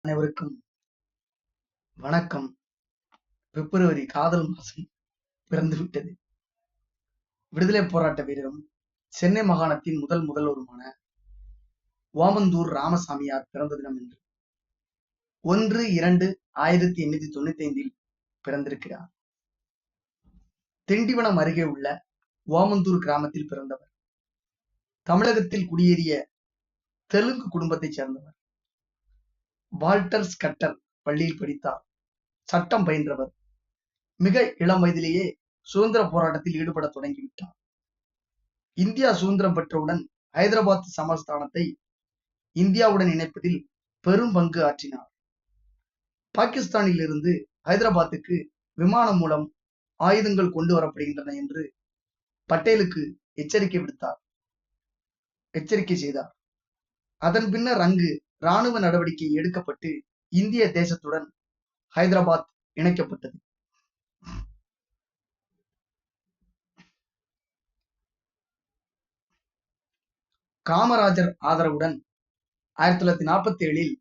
அனைவருக்கும் வணக்கம். பிப்ரவரி காதல் மாசம் பிறந்து விட்டது. விடுதலை போராட்ட வீரரும் சென்னை மாகாணத்தின் முதல்வருமான ஓமந்தூர் ராமசாமியார் பிறந்த தினம் என்று 1/2/1895 பிறந்திருக்கிறார். திண்டிவனம் அருகே உள்ள ஓமந்தூர் கிராமத்தில் பிறந்தவர். தமிழகத்தில் குடியேறிய தெலுங்கு குடும்பத்தைச் சேர்ந்தவர். வால்டர் ஸ்கட்டர் பள்ளியில் படித்தார். சட்டம் பயின்றவர். மிக இளம் வயதிலேயே சுதந்திர போராட்டத்தில் ஈடுபட தொடங்கிவிட்டார். இந்தியா சுதந்திரம் பெற்றவுடன் ஹைதராபாத் சமஸ்தானத்தை இந்தியாவுடன் இணைப்பதில் பெரும் பங்கு ஆற்றினார். பாகிஸ்தானில் இருந்து ஹைதராபாத்துக்கு விமானம் மூலம் ஆயுதங்கள் கொண்டு வரப்படுகின்றன என்று பட்டேலுக்கு எச்சரிக்கை செய்தார். அதன் பின்னர் அங்கு இராணுவ நடவடிக்கை எடுக்கப்பட்டு இந்திய தேசத்துடன் ஹைதராபாத் இணைக்கப்பட்டது. காமராஜர் ஆதரவுடன் 1947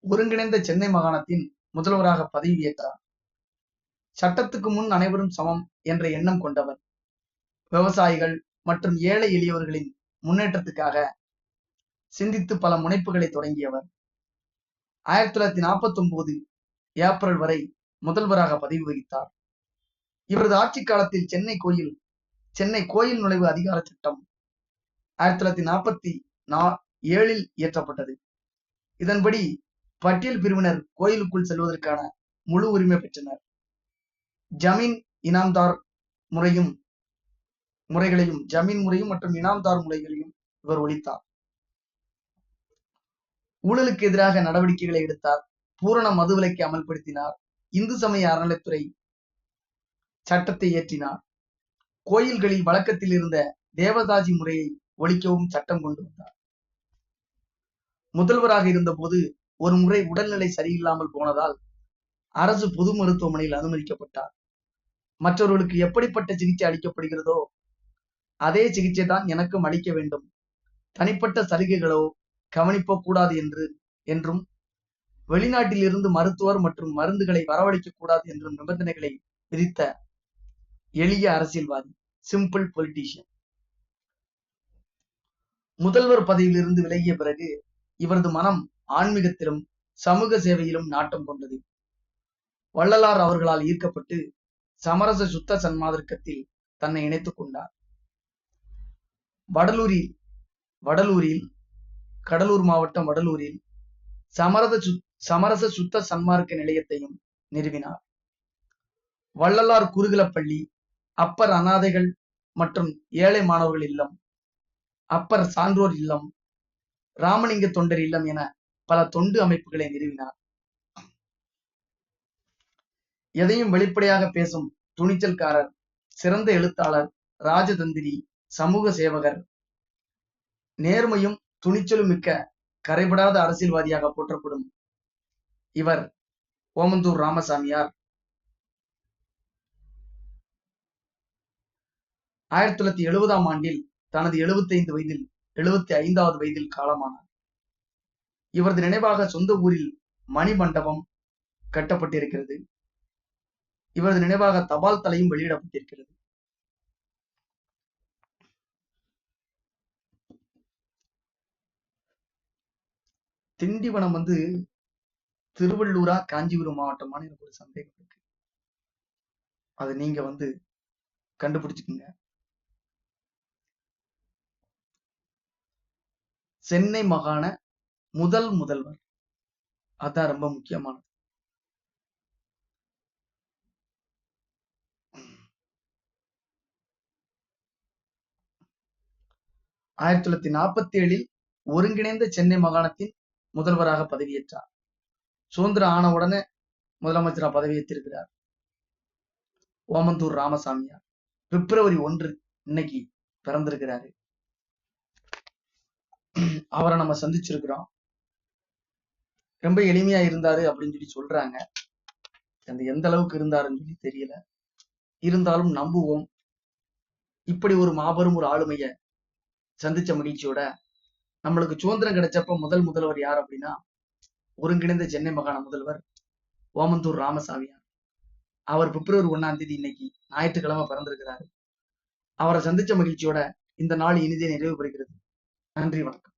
ஒருங்கிணைந்த சென்னை மாகாணத்தின் முதல்வராக பதவியேற்றார். சட்டத்துக்கு முன் அனைவரும் சமம் என்ற எண்ணம் கொண்டவர். விவசாயிகள் மற்றும் ஏழை எளியவர்களின் முன்னேற்றத்துக்காக சிந்தித்து பல முனைப்புகளை தொடங்கியவர். 1949 ஏப்ரல் வரை முதல்வராக பதவி வகித்தார். இவரது ஆட்சி காலத்தில் சென்னை கோயில் நுழைவு அதிகார சட்டம் 1947 இயற்றப்பட்டது. இதன்படி பட்டியல் பிரிவினர் கோயிலுக்குள் செல்வதற்கான முழு உரிமை பெற்றனர். ஜமீன் இனாம்தார் முறைகளையும் மற்றும் இனாம்தார் முறைகளையும் இவர் ஒழித்தார். ஊழலுக்கு எதிராக நடவடிக்கைகளை எடுத்தார். பூரண மதுவிலக்கை அமல்படுத்தினார். இந்து சமய அறநிலைத்துறை சட்டத்தை இயற்றினார். கோயில்களில் வழக்கத்தில் இருந்த தேவதாசி முறையை ஒழிக்கவும் சட்டம் கொண்டு வந்தார். முதல்வராக இருந்தபோது ஒரு முறை உடல்நிலை சரியில்லாமல் போனதால் அரசு பொது மருத்துவமனையில் அனுமதிக்கப்பட்டார். மற்றவர்களுக்கு எப்படிப்பட்ட சிகிச்சை அளிக்கப்படுகிறதோ அதே சிகிச்சை தான் எனக்கும் அளிக்க வேண்டும், தனிப்பட்ட சலுகைகளோ கவனிப்போ கூடாது என்றும் வெளிநாட்டில் இருந்து மருத்துவர் மற்றும் மருந்துகளை வரவழைக்க கூடாது என்றும் நிபந்தனைகளை விதித்த எளிய அரசியல்வாதி, சிம்பிள் பொலிட்டீஷியன். முதல்வர் பதவியிலிருந்து விலகிய பிறகு இவரது மனம் ஆன்மீகத்திலும் சமூக சேவையிலும் நாட்டம் கொண்டது. வள்ளலார் அவர்களால் ஈர்க்கப்பட்டு சமரச சுத்த சன்மார்க்கத்தில் தன்னை இணைத்துக் கொண்டார். கடலூர் மாவட்டம் வடலூரில் சமரச சுத்த சன்மார்க்க நிலையத்தையும் நிறுவினார். வள்ளலார் குருகுலப்பள்ளி, அப்பர் அனாதைகள் மற்றும் ஏழை மாணவர்கள் இல்லம், அப்பர் சான்றோர் இல்லம், ராமலிங்க தொண்டர் இல்லம் என பல தொண்டு அமைப்புகளை நிறுவினார். எதையும் வெளிப்படையாக பேசும் துணிச்சல்காரர், சிறந்த எழுத்தாளர், ராஜதந்திரி, சமூக சேவகர், நேர்மையும் துணிச்சலும் மிக்க கரைபடாத அரசியல்வாதியாக போற்றப்படும் இவர் ஓமந்தூர் ராமசாமியார் 1970ஆம் ஆண்டில் தனது 75வது வயதில் காலமானார். இவரது நினைவாக சொந்த ஊரில் மணிமண்டபம் கட்டப்பட்டிருக்கிறது. இவரது நினைவாக தபால் தலையும் வெளியிடப்பட்டிருக்கிறது. திண்டிவனம் திருவள்ளூரா காஞ்சிபுரம் மாவட்டமான எனக்கு ஒரு சந்தேகம் இருக்கு. அது நீங்க கண்டுபிடிச்சுக்குங்க. சென்னை மாகாண முதல்வர், அதான் ரொம்ப முக்கியமானது. ஆயிரத்தி 1947 ஒருங்கிணைந்த சென்னை மாகாணத்தின் முதல்வராக பதவியேற்றார். சுதந்திரம் ஆன உடனே முதலமைச்சராக பதவியேற்றிருக்கிறார் ஓமந்தூர் ராமசாமியார். பிப்ரவரி 1 இன்னைக்கு பிறந்திருக்கிறாரு. அவரை நம்ம சந்திச்சிருக்கிறோம். ரொம்ப எளிமையா இருந்தாரு அப்படின்னு சொல்றாங்க. எந்த அளவுக்கு இருந்தாருன்னு சொல்லி தெரியல. இருந்தாலும் நம்புவோம். இப்படி ஒரு மாபெரும் ஒரு ஆளுமைய சந்திச்ச மகிழ்ச்சியோட நம்மளுக்கு சுதந்திரம் கிடைச்சப்ப முதல் முதல்வர் யார் அப்படின்னா ஒருங்கிணைந்த சென்னை மாகாண முதல்வர் ஓமந்தூர் ராமசாமியார். அவர் பிப்ரவரி 1ஆம் தேதி இன்னைக்கு ஞாயிற்றுக்கிழமை பிறந்திருக்கிறாரு. அவரை சந்திச்ச மகிழ்ச்சியோட இந்த நாள் இனிதே நிறைவு பெறுகிறது. நன்றி, வணக்கம்.